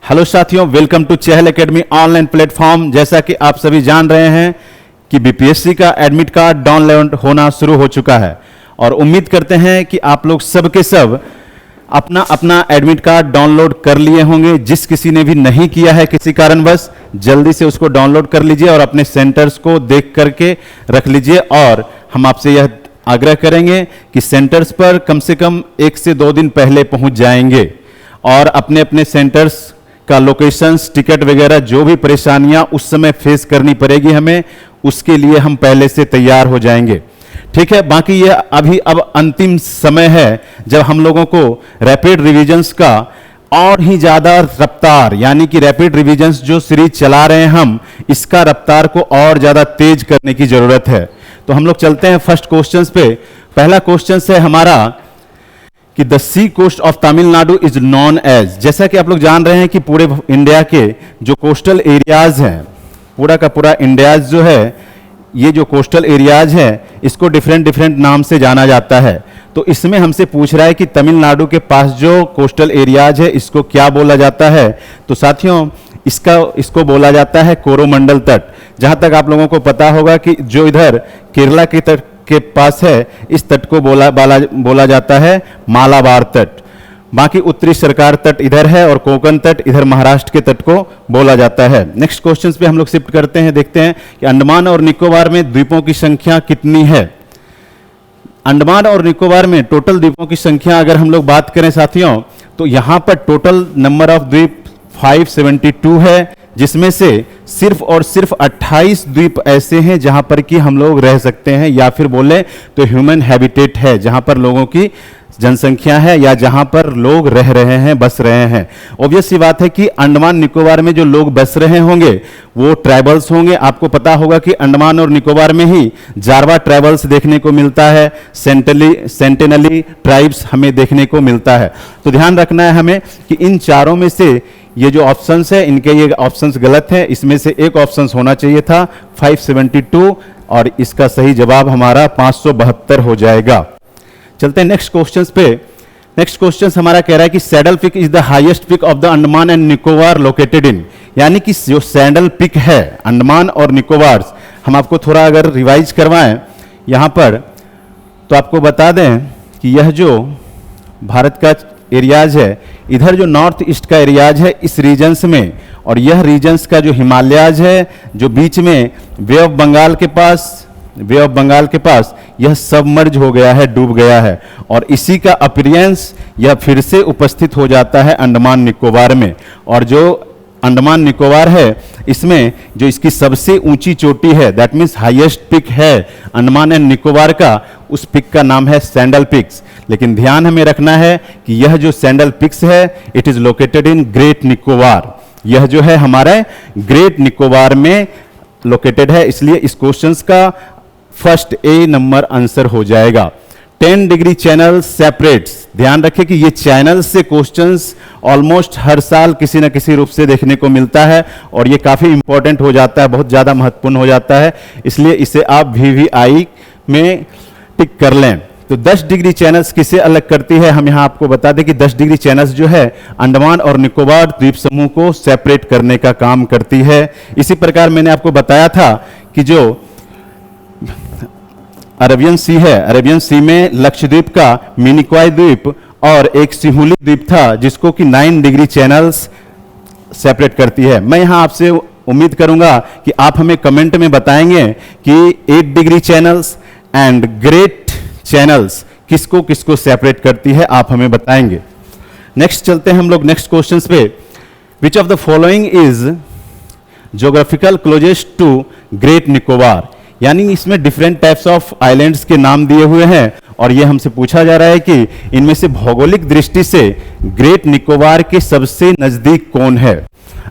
Hello साथियों, welcome to Chahal academy online platform. जैसा कि आप सभी जान रहे हैं कि बीपीएससी का एडमिट कार्ड डाउनलोड होना शुरू हो चुका है और उम्मीद करते हैं कि आप लोग सब के सब अपना अपना एडमिट कार्ड डाउनलोड कर लिए होंगे। जिस किसी ने भी नहीं किया है किसी कारणवश, जल्दी से उसको डाउनलोड कर लीजिए और अपने सेंटर्स को देख करके रख लीजिए। और हम आपसे यह आग्रह करेंगे कि सेंटर्स पर कम से कम 1 से 2 दिन पहले पहुंच जाएंगे और अपने अपने सेंटर्स का लोकेशंस, टिकट वगैरह जो भी परेशानियां उस समय फेस करनी पड़ेगी हमें, उसके लिए हम पहले से तैयार हो जाएंगे। ठीक है, बाकी ये अभी अब अंतिम समय है जब हम लोगों को रैपिड रिवीजन्स का और ही ज़्यादा रफ्तार, यानी कि रैपिड रिवीजन्स जो सीरीज चला रहे हैं हम, इसका रफ्तार को और ज़्यादा तेज करने की ज़रूरत है। तो हम लोग चलते हैं फर्स्ट क्वेश्चन पे। पहला क्वेश्चन है हमारा कि the sea coast of Tamil Nadu is known as. जैसा कि आप लोग जान रहे हैं कि पूरे इंडिया के जो कोस्टल एरियाज हैं, पूरा का पूरा इंडियाज जो है, ये जो कोस्टल एरियाज है इसको डिफरेंट डिफरेंट नाम से जाना जाता है। तो इसमें हमसे पूछ रहा है कि तमिलनाडु के पास जो कोस्टल एरियाज है इसको क्या बोला जाता है। तो साथियों, इसको बोला जाता है कोरोमंडल तट। जहां तक आप लोगों को पता होगा कि जो इधर केरला के तट के पास है, इस तट को बोला जाता है मालाबार तट। बाकी उत्तरी सरकार तट इधर है और कोंकण तट इधर महाराष्ट्र के तट को बोला जाता है। नेक्स्ट क्वेश्चन पे हम लोग शिफ्ट करते हैं, देखते हैं कि अंडमान और निकोबार में द्वीपों की संख्या कितनी है। अंडमान और निकोबार में टोटल द्वीपों की संख्या अगर हम लोग बात करें साथियों, तो यहां पर टोटल नंबर ऑफ द्वीप 572 है, जिसमें से सिर्फ और सिर्फ 28 द्वीप ऐसे हैं जहां पर कि हम लोग रह सकते हैं, या फिर बोले तो ह्यूमन हैबिटेट है, जहां पर लोगों की जनसंख्या है या जहां पर लोग रह रहे हैं, बस रहे हैं। ऑब्वियस सी बात है कि अंडमान निकोबार में जो लोग बस रहे होंगे वो ट्राइबल्स होंगे। आपको पता होगा कि अंडमान और निकोबार में ही जारवा ट्राइबल्स देखने को मिलता है, सेंटेनली ट्राइब्स हमें देखने को मिलता है। तो ध्यान रखना है हमें कि इन चारों में से ये जो ऑप्शंस है, इनके ये ऑप्शंस गलत हैं। इसमें से एक ऑप्शंस होना चाहिए था 572 और इसका सही जवाब हमारा 572 हो जाएगा। चलते हैं नेक्स्ट क्वेश्चंस पे। नेक्स्ट क्वेश्चन हमारा कह रहा है कि saddle peak is the highest peak of the Andaman and Nicobar located in. यानी कि जो सैडल पिक है अंडमान और निकोबार, हम आपको थोड़ा अगर रिवाइज करवाएं यहां पर, तो आपको बता दें कि यह जो भारत का एरियाज है, इधर जो नॉर्थ ईस्ट का एरियाज है इस रीजन्स में, और यह रीजन्स का जो हिमालयाज है जो बीच में वे ऑफ बंगाल के पास यह सबमर्ज हो गया है, डूब गया है, और इसी का अपीयरेंस यह फिर से उपस्थित हो जाता है अंडमान निकोबार में। और जो अंडमान निकोबार है इसमें जो इसकी सबसे ऊंची चोटी है, दैट मीन्स हाईएस्ट पिक है अंडमान एंड निकोबार का, उस पिक का नाम है सैंडल पिक्स। लेकिन ध्यान हमें रखना है कि यह जो सैंडल पिक्स है it is located in great Nicobar. यह जो है हमारे ग्रेट निकोबार में लोकेटेड है, इसलिए इस क्वेश्चन का फर्स्ट ए नंबर आंसर हो जाएगा। 10 डिग्री चैनल सेपरेट्स। ध्यान रखें कि ये चैनल से क्वेश्चंस ऑलमोस्ट हर साल किसी न किसी रूप से देखने को मिलता है और ये काफ़ी इंपॉर्टेंट हो जाता है, बहुत ज़्यादा महत्वपूर्ण हो जाता है, इसलिए इसे आप VVI में टिक कर लें। तो 10 डिग्री चैनल्स किसे अलग करती है, हम यहाँ आपको बता दें कि 10 डिग्री चैनल्स जो है अंडमान और निकोबार द्वीप समूह को सेपरेट करने का काम करती है। इसी प्रकार मैंने आपको बताया था कि जो अरेबियन सी है, अरेबियन सी में लक्षद्वीप का मिनिकॉय द्वीप और एक सिहुली द्वीप था जिसको कि 9 डिग्री चैनल्स सेपरेट करती है। मैं यहाँ आपसे उम्मीद करूंगा कि आप हमें कमेंट में बताएंगे कि 8 degree channels and great channels किसको किसको सेपरेट करती है, आप हमें बताएंगे। नेक्स्ट चलते हैं हम लोग नेक्स्ट क्वेश्चन पे। Which of the following is geographical closest to great Nicobar. यानी इसमें डिफरेंट टाइप्स ऑफ आइलैंड्स के नाम दिए हुए हैं और ये हमसे पूछा जा रहा है कि इनमें से भौगोलिक दृष्टि से ग्रेट निकोबार के सबसे नजदीक कौन है।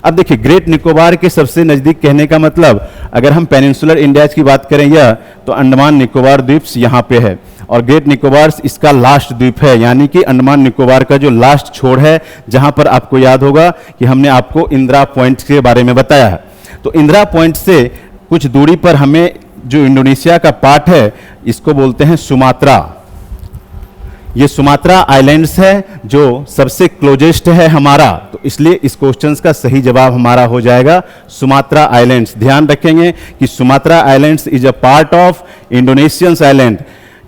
अब देखिए, ग्रेट निकोबार के सबसे नजदीक कहने का मतलब, अगर हम पेनिनसुलर इंडियाज की बात करें यह, तो अंडमान निकोबार द्वीप यहाँ पे है और ग्रेट निकोबार इसका लास्ट द्वीप है, यानी कि अंडमान निकोबार का जो लास्ट छोर है, जहां पर आपको याद होगा कि हमने आपको इंदिरा पॉइंट के बारे में बताया है। तो इंदिरा पॉइंट से कुछ दूरी पर हमें जो इंडोनेशिया का पार्ट है इसको बोलते हैं सुमात्रा। ये सुमात्रा आइलैंड्स है जो सबसे क्लोजेस्ट है हमारा, तो इसलिए इस क्वेश्चंस का सही जवाब हमारा हो जाएगा सुमात्रा आइलैंड्स। ध्यान रखेंगे कि Sumatra islands is a part of Indonesians island.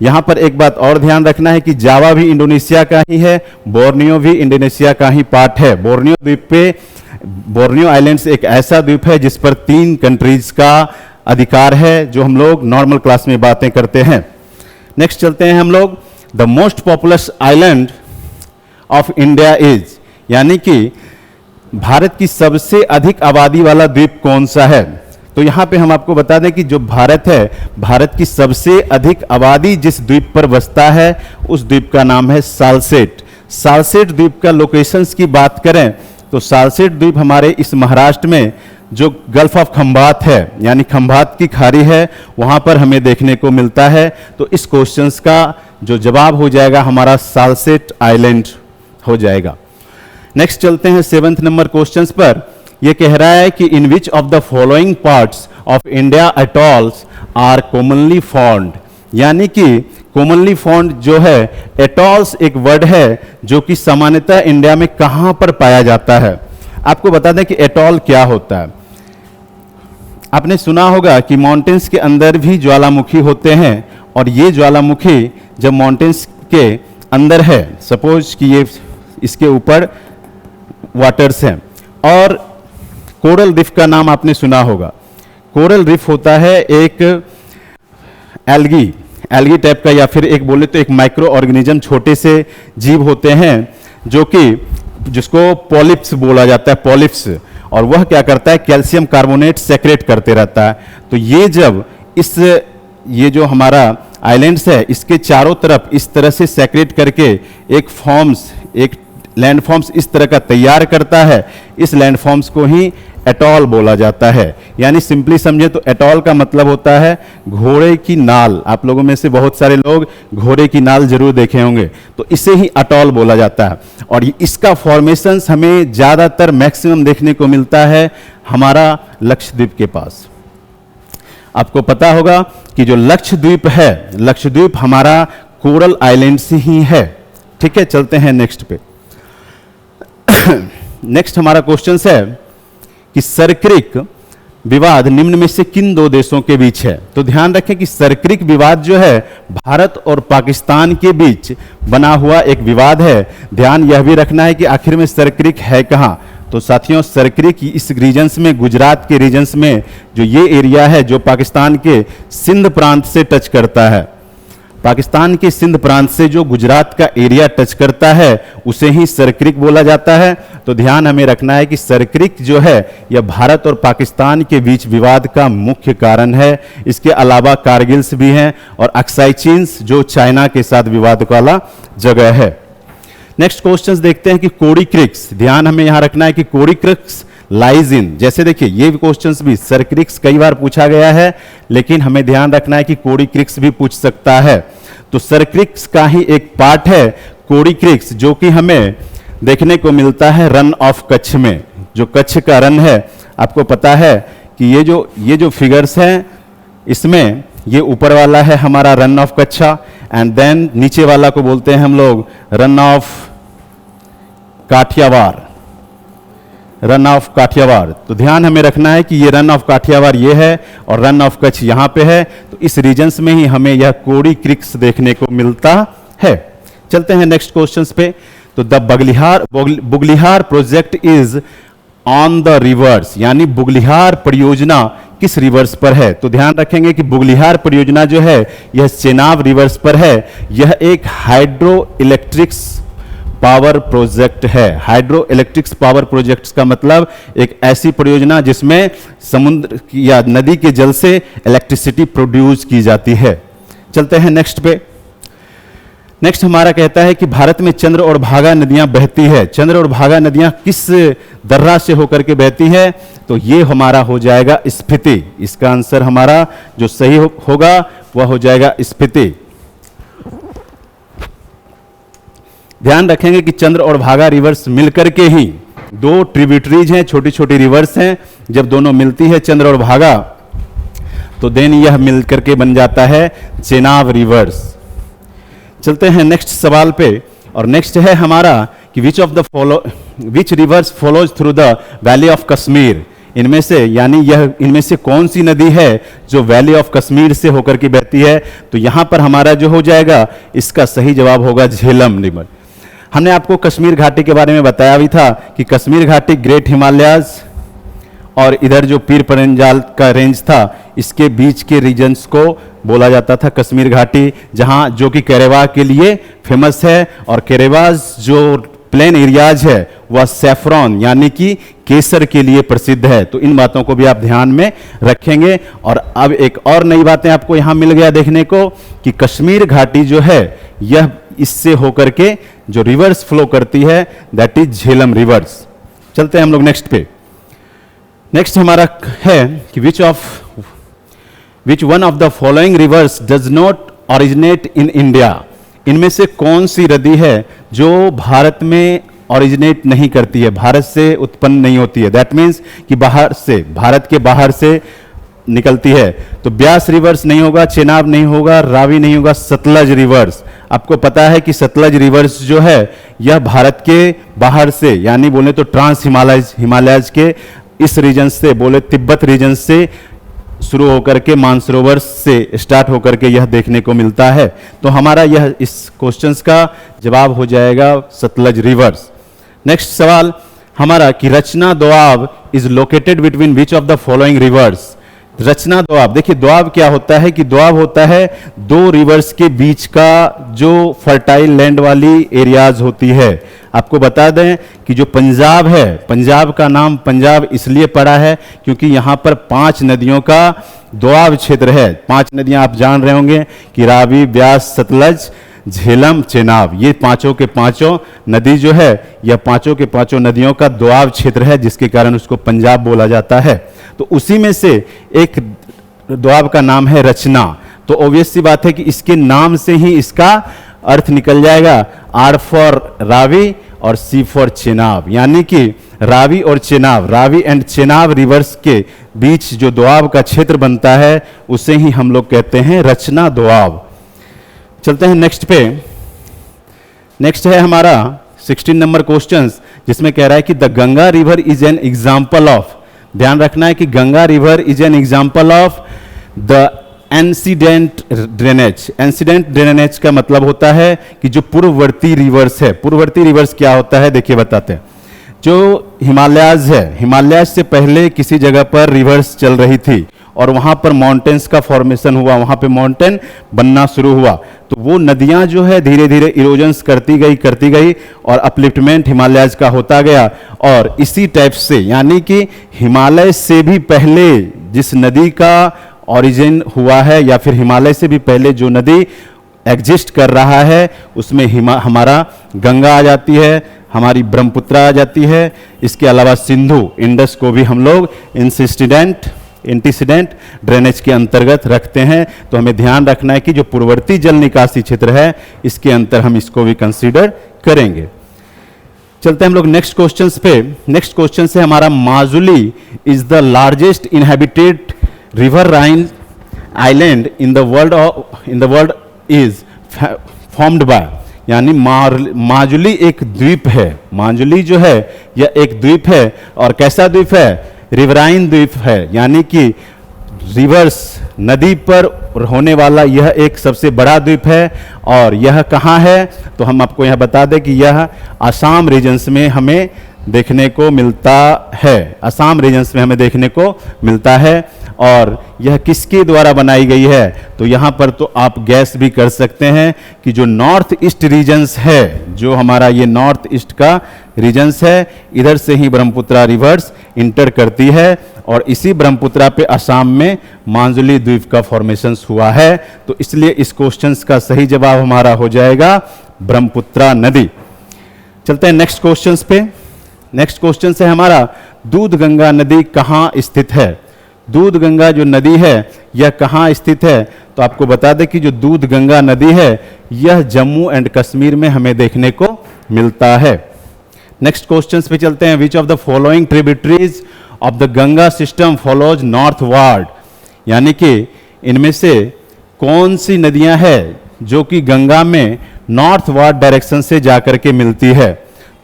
यहां पर एक बात और ध्यान रखना है कि जावा भी इंडोनेशिया का ही है, बोर्नियो भी इंडोनेशिया का ही पार्ट है। बोर्नियो द्वीप पे, बोर्नियो आइलैंड्स एक ऐसा द्वीप है जिस पर 3 कंट्रीज का अधिकार है, जो हम लोग नॉर्मल क्लास में बातें करते हैं। नेक्स्ट चलते हैं हम लोग, the most populous island of India is, यानी कि भारत की सबसे अधिक आबादी वाला द्वीप कौन सा है। तो यहां पे हम आपको बता दें कि जो भारत है, भारत की सबसे अधिक आबादी जिस द्वीप पर बसता है उस द्वीप का नाम है सालसेट। सालसेट द्वीप का लोकेशंस की बात करें तो सालसेट द्वीप हमारे इस महाराष्ट्र में जो गल्फ ऑफ खंभात है, यानी खंभात की खाड़ी है, वहां पर हमें देखने को मिलता है। तो इस क्वेश्चंस का जो जवाब हो जाएगा हमारा सालसेट आइलैंड हो जाएगा। नेक्स्ट चलते हैं 7th नंबर क्वेश्चंस पर। यह कह रहा है कि in which of the following parts of India atolls are commonly found, यानी कि कॉमनली फाउंड जो है, एटॉल्स एक वर्ड है जो कि सामान्यतः इंडिया में कहां पर पाया जाता है। आपको बता दें कि एटॉल क्या होता है। आपने सुना होगा कि माउंटेन्स के अंदर भी ज्वालामुखी होते हैं, और ये ज्वालामुखी जब माउंटेन्स के अंदर है, सपोज कि ये इसके ऊपर वाटर्स हैं, और कोरल रीफ का नाम आपने सुना होगा। कोरल रीफ होता है एक एल्गी टाइप का, या फिर एक बोले तो एक माइक्रो ऑर्गेनिज्म, छोटे से जीव होते हैं जो कि जिसको पॉलिप्स बोला जाता है, पॉलिप्स, और वह क्या करता है, कैल्शियम कार्बोनेट सेक्रेट करते रहता है। तो ये जब ये जो हमारा आइलैंड्स है, इसके चारों तरफ इस तरह से सेक्रेट करके एक लैंड फॉर्म्स इस तरह का तैयार करता है, इस लैंड फॉर्म्स को ही एटॉल बोला जाता है। यानी सिंपली समझे तो एटॉल का मतलब होता है घोड़े की नाल। आप लोगों में से बहुत सारे लोग घोड़े की नाल जरूर देखे होंगे, तो इसे ही एटॉल बोला जाता है। और इसका फॉर्मेशंस हमें ज्यादातर मैक्सिमम देखने को मिलता है हमारा लक्षद्वीप के पास। आपको पता होगा कि जो लक्षद्वीप है, लक्षद्वीप हमारा कोरल आइलैंड से ही है। ठीक है, चलते हैं नेक्स्ट पे। नेक्स्ट हमारा क्वेश्चन है कि सरक्रिक विवाद निम्न में से किन 2 देशों के बीच है। तो ध्यान रखें कि सरक्रिक विवाद जो है भारत और पाकिस्तान के बीच बना हुआ एक विवाद है। ध्यान यह भी रखना है कि आखिर में सरक्रिक है कहां। तो साथियों, सरक्रिक इस रीजन्स में, गुजरात के रीजन्स में, जो ये एरिया है जो पाकिस्तान के सिंध प्रांत से टच करता है, पाकिस्तान के सिंध प्रांत से जो गुजरात का एरिया टच करता है उसे ही सरक्रिक बोला जाता है। तो ध्यान हमें रखना है कि सरक्रिक जो है यह भारत और पाकिस्तान के बीच विवाद का मुख्य कारण है। इसके अलावा कारगिल्स भी हैं और अक्साई चीन्स जो चाइना के साथ विवाद वाला जगह है। नेक्स्ट क्वेश्चंस देखते हैं कि कोड़ी क्रिक्स। ध्यान हमें यहां रखना है कि कोड़ी क्रिक्स लाइज इन, जैसे देखिए ये क्वेश्चंस भी सरक्रिक्स कई बार पूछा गया है, लेकिन हमें ध्यान रखना है कि कोड़ी क्रिक्स भी पूछ सकता है। तो सरक्रिक्स का ही एक पार्ट है कोड़ी क्रिक्स, जो कि हमें देखने को मिलता है रन ऑफ कच्छ में। जो कच्छ का रन है, आपको पता है कि ये जो फिगर्स हैं, इसमें ये ऊपर वाला है हमारा Rann of Kutch, and then नीचे वाला को बोलते हैं हम लोग रन ऑफ काठियावाड़, रन ऑफ काठियावाड़। तो ध्यान हमें रखना है कि ये रन ऑफ काठियावाड़ ये है और रन ऑफ कच्छ यहाँ पे है। तो इस रीजन्स में ही हमें यह कोड़ी क्रिक्स देखने को मिलता है। चलते हैं नेक्स्ट क्वेश्चंस पे। तो the Baglihar project is on the rivers, यानी बुगलिहार परियोजना किस रिवर्स पर है। तो ध्यान रखेंगे कि बुगलिहार परियोजना जो है यह चेनाब रिवर्स पर है। यह एक हाइड्रो इलेक्ट्रिक्स पावर प्रोजेक्ट है। हाइड्रो इलेक्ट्रिक्स पावर प्रोजेक्ट्स का मतलब एक ऐसी परियोजना जिसमें समुद्र या नदी के जल से इलेक्ट्रिसिटी प्रोड्यूस की जाती है। चलते हैं नेक्स्ट पे। नेक्स्ट हमारा कहता है कि भारत में चंद्र और भागा नदियां बहती है। चंद्र और भागा नदियां किस दर्रा से होकर के बहती है। तो ये हमारा हो जाएगा स्पीति। इसका आंसर हमारा जो सही होगा वह हो जाएगा स्पीति। ध्यान रखेंगे कि चंद्र और भागा रिवर्स मिलकर के ही, 2 ट्रिब्यूटरीज हैं, छोटी छोटी रिवर्स हैं, जब दोनों मिलती है चंद्र और भागा तो देन यह मिलकर के बन जाता है चेनाब रिवर्स। चलते हैं नेक्स्ट सवाल पे, और नेक्स्ट है हमारा कि which rivers follows through the valley of Kashmir. इनमें से यानी इनमें से कौन सी नदी है जो वैली ऑफ कश्मीर से होकर के बहती है। तो यहां पर हमारा जो हो जाएगा, इसका सही जवाब होगा झेलम रिवर। हमने आपको कश्मीर घाटी के बारे में बताया भी था कि कश्मीर घाटी ग्रेट हिमालयाज और इधर जो पीर पंजाल का रेंज था, इसके बीच के रीजन्स को बोला जाता था कश्मीर घाटी, जहां जो कि केरेवा के लिए फेमस है। और केरेवाज जो प्लेन एरियाज है वह सैफरॉन यानी कि केसर के लिए प्रसिद्ध है। तो इन बातों को भी आप ध्यान में रखेंगे। और अब एक और नई बातें आपको यहां मिल गया देखने को कि कश्मीर घाटी जो है यह इससे होकर के जो रिवर्स फ्लो करती है, दैट इज झेलम रिवर्स। चलते हैं हम लोग नेक्स्ट पे। नेक्स्ट हमारा है कि which one of the following reverse does not originate in India. इनमें से कौन सी नदी है जो भारत में ओरिजिनेट नहीं करती है, भारत से उत्पन्न नहीं होती है। दैट मीन्स कि बाहर से, भारत के बाहर से निकलती है। तो ब्यास रिवर्स नहीं होगा, चेनाब नहीं होगा, रावी नहीं होगा, सतलज रिवर्स। आपको पता है कि सतलज रिवर्स जो है यह भारत के बाहर से, यानी बोले तो ट्रांस हिमालयज के इस रीजन से, बोले तिब्बत रीजन से शुरू होकर के मानसरोवर से स्टार्ट होकर के यह देखने को मिलता है। तो हमारा यह इस क्वेश्चंस का जवाब हो जाएगा सतलज रिवर्स। नेक्स्ट सवाल हमारा कि Rachna Doab is located between which of the following rivers. Rachna Doab, देखिए दोआब क्या होता है कि दोआब होता है दो रिवर्स के बीच का जो फर्टाइल लैंड वाली एरियाज होती है। आपको बता दें कि जो पंजाब है, पंजाब का नाम पंजाब इसलिए पड़ा है क्योंकि यहाँ पर 5 नदियों का दोआब क्षेत्र है। 5 नदियां आप जान रहे होंगे कि रावी, ब्यास, सतलज, झेलम, चेनाब। ये पांचों के पांचों नदी जो है, यह पांचों के पांचों नदियों का दोआब क्षेत्र है, जिसके कारण उसको पंजाब बोला जाता है। तो उसी में से एक दोआब का नाम है रचना। तो ऑब्वियस सी बात है कि इसके नाम से ही इसका अर्थ निकल जाएगा, आर फॉर रावी और सी फॉर चेनाब, यानी कि रावी और चेनाब, रावी एंड चेनाब रिवर्स के बीच जो दोआब का क्षेत्र बनता है उसे ही हम लोग कहते हैं रचना दोआब। चलते हैं नेक्स्ट पे। नेक्स्ट है हमारा 16 नंबर क्वेश्चन, जिसमें कह रहा है कि the Ganga river is an example of. ध्यान रखना है कि Ganga river is an example of the antecedent drainage. Antecedent drainage का मतलब होता है कि जो पूर्ववर्ती रिवर्स है। पूर्ववर्ती रिवर्स क्या होता है, देखिए बताते हैं। जो हिमालयाज है, हिमालयाज से पहले किसी जगह पर रिवर्स चल रही थी और वहां पर माउंटेन्स का फॉर्मेशन हुआ, वहां पे माउंटेन बनना शुरू हुआ। तो वो नदियां जो है धीरे धीरे इरोजन्स करती गई और अपलिफ्टमेंट हिमालयाज का होता गया। और इसी टाइप से, यानी कि हिमालय से भी पहले जिस नदी का ओरिजिन हुआ है, या फिर हिमालय से भी पहले जो नदी एग्जिस्ट कर रहा है, उसमें हमारा गंगा आ जाती है, हमारी ब्रह्मपुत्र आ जाती है। इसके अलावा सिंधु, इंडस को भी हम लोग एंटीसीडेंट ड्रेनेज के अंतर्गत रखते हैं। तो हमें ध्यान रखना है कि जो पूर्ववर्ती जल निकासी क्षेत्र है, इसके अंतर हम इसको भी कंसीडर करेंगे। चलते हैं हम लोग नेक्स्ट क्वेश्चन पे। नेक्स्ट क्वेश्चन से हमारा Majuli is the largest inhabited riverine island in the world is formed by, यानी माजुली एक द्वीप है। माजुली जो है यह एक द्वीप है, और कैसा द्वीप है, रिवराइन द्वीप है, यानी कि रिवर्स नदी पर होने वाला यह एक सबसे बड़ा द्वीप है। और यह कहाँ है, तो हम आपको यह बता दें कि यह असम रीजन्स में हमें देखने को मिलता है। असम रीजन्स में हमें देखने को मिलता है। और यह किसके द्वारा बनाई गई है, तो यहाँ पर तो आप गैस भी कर सकते हैं कि जो नॉर्थ ईस्ट रीजन्स है, जो हमारा ये नॉर्थ ईस्ट का रीजन्स है, इधर से ही ब्रह्मपुत्रा रिवर्स इंटर करती है। और इसी ब्रह्मपुत्रा पे असम में माजुली द्वीप का फॉर्मेशन हुआ है। तो इसलिए इस क्वेश्चन का सही जवाब हमारा हो जाएगा ब्रह्मपुत्रा नदी। चलते हैं नेक्स्ट क्वेश्चन पे। नेक्स्ट क्वेश्चन है हमारा दूध गंगा नदी कहाँ स्थित है। दूध गंगा जो नदी है यह कहाँ स्थित है, तो आपको बता दें कि जो दूध गंगा नदी है यह जम्मू एंड कश्मीर में हमें देखने को मिलता है। नेक्स्ट क्वेश्चन पे चलते हैं। विच of the following tributaries of the Ganga system follows northward, यानी कि इनमें से कौन सी नदियां हैं जो कि गंगा में नॉर्थवर्ड डायरेक्शन से जाकर के मिलती है।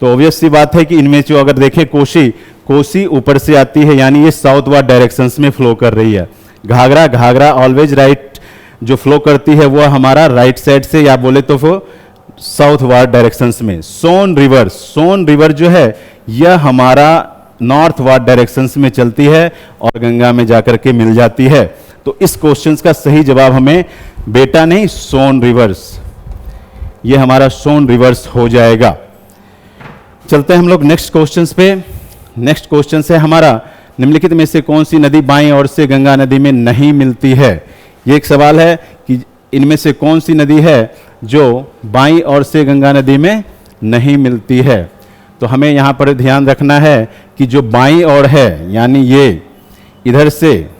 तो ऑब्वियस सी बात है कि इनमें जो अगर देखें कोसी ऊपर से आती है, यानी ये साउथवर्ड डायरेक्शंस में फ्लो कर रही है। घाघरा ऑलवेज राइट जो फ्लो करती है वो हमारा राइट साइड से, या बोले तो वो साउथवर्ड डायरेक्शंस में। सोन रिवर जो है यह हमारा नॉर्थवर्ड डायरेक्शंस में चलती है और गंगा में जाकर के मिल जाती है। तो इस क्वेश्चन का सही जवाब हमें बेटा नहीं, सोन रिवर्स, ये हमारा सोन रिवर्स हो जाएगा। चलते हैं हम लोग नेक्स्ट क्वेश्चंस पे। नेक्स्ट क्वेश्चन है हमारा, निम्नलिखित में से कौन सी नदी बाईं ओर से गंगा नदी में नहीं मिलती है। ये एक सवाल है कि इनमें से कौन सी नदी है जो बाईं ओर से गंगा नदी में नहीं मिलती है। तो हमें यहाँ पर ध्यान रखना है कि जो बाईं ओर है, यानी ये इधर से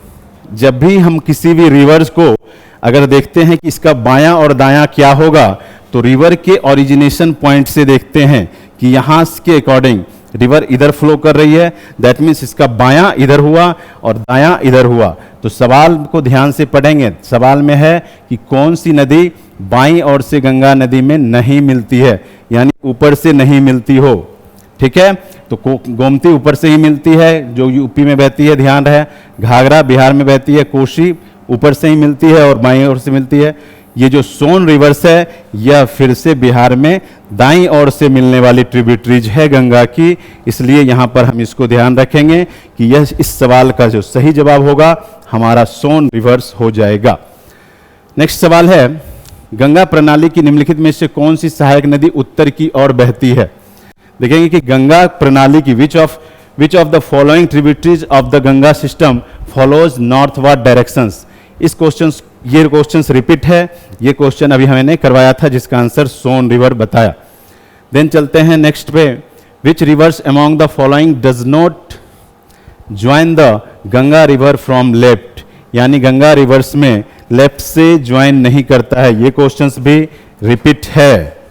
जब भी हम किसी भी रिवर्स को अगर देखते हैं कि इसका बायां और दायां क्या होगा, तो रिवर के ओरिजिनेशन पॉइंट से देखते हैं कि यहाँ के अकॉर्डिंग रिवर इधर फ्लो कर रही है, दैट मीन्स इसका बायां इधर हुआ और दायां इधर हुआ। तो सवाल को ध्यान से पढ़ेंगे। सवाल में है कि कौन सी नदी बाईं ओर से गंगा नदी में नहीं मिलती है, यानी ऊपर से नहीं मिलती हो। ठीक है, तो गोमती ऊपर से ही मिलती है जो यूपी में बहती है, ध्यान रहे। घाघरा बिहार में बहती है, कोसी ऊपर से ही मिलती है और बाईं ओर से मिलती है। ये जो सोन रिवर्स है यह फिर से बिहार में दाईं ओर से मिलने वाली ट्रिब्यूटरीज है गंगा की, इसलिए यहाँ पर हम इसको ध्यान रखेंगे कि यह इस सवाल का जो सही जवाब होगा हमारा सोन रिवर्स हो जाएगा। नेक्स्ट सवाल है, गंगा प्रणाली की निम्नलिखित में से कौन सी सहायक नदी उत्तर की ओर बहती है। देखेंगे कि गंगा प्रणाली की विच of the following tributaries of the Ganga system follows northward directions. इस ये क्वेश्चंस रिपीट है, ये क्वेश्चन अभी हमने करवाया था जिसका आंसर सोन रिवर बताया। देन चलते हैं नेक्स्ट पे, which rivers among the following does not join the Ganga river from left, यानी गंगा रिवर्स में लेफ्ट से ज्वाइन नहीं करता है। ये क्वेश्चंस भी रिपीट है।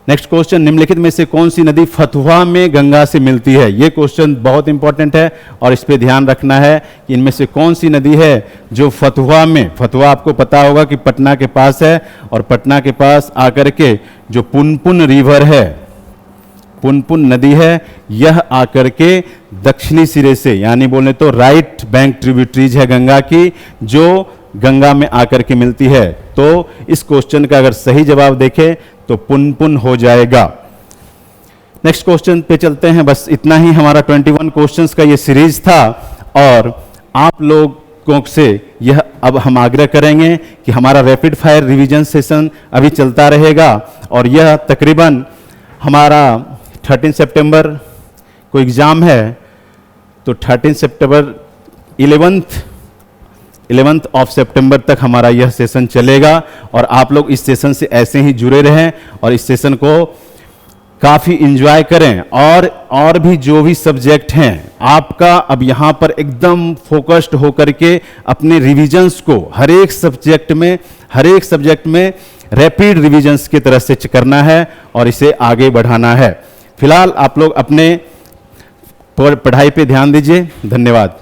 नेक्स्ट क्वेश्चन, निम्नलिखित में से कौन सी नदी फतुहा में गंगा से मिलती है। ये क्वेश्चन बहुत इंपॉर्टेंट है और इस पे ध्यान रखना है कि इनमें से कौन सी नदी है जो फतुहा में, फतुहा आपको पता होगा कि पटना के पास है, और पटना के पास आकर के जो पुनपुन रिवर है, पुनपुन नदी है, यह आकर के दक्षिणी सिरे से, यानी बोले तो राइट बैंक ट्रिब्यूटरीज है गंगा की, जो गंगा में आकर के मिलती है। तो इस क्वेश्चन का अगर सही जवाब देखें तो पुनपुन हो जाएगा। नेक्स्ट क्वेश्चन पे चलते हैं। बस इतना ही हमारा 21 क्वेश्चंस का ये सीरीज था, और आप लोगों से यह अब हम आग्रह करेंगे कि हमारा रैपिड फायर रिवीजन सेशन अभी चलता रहेगा, और यह तकरीबन हमारा 13 सितंबर को एग्ज़ाम है, तो 13 सितंबर 11th ऑफ सितंबर तक हमारा यह सेशन चलेगा, और आप लोग इस सेशन से ऐसे ही जुड़े रहें और इस सेशन को काफ़ी इंजॉय करें। और भी जो भी सब्जेक्ट हैं आपका अब यहाँ पर एकदम फोकस्ड होकर के अपने रिविजन्स को हर एक सब्जेक्ट में रैपिड रिविजन्स की तरह से करना है और इसे आगे बढ़ाना है। फिलहाल आप लोग अपने पढ़ाई पे ध्यान दीजिए। धन्यवाद।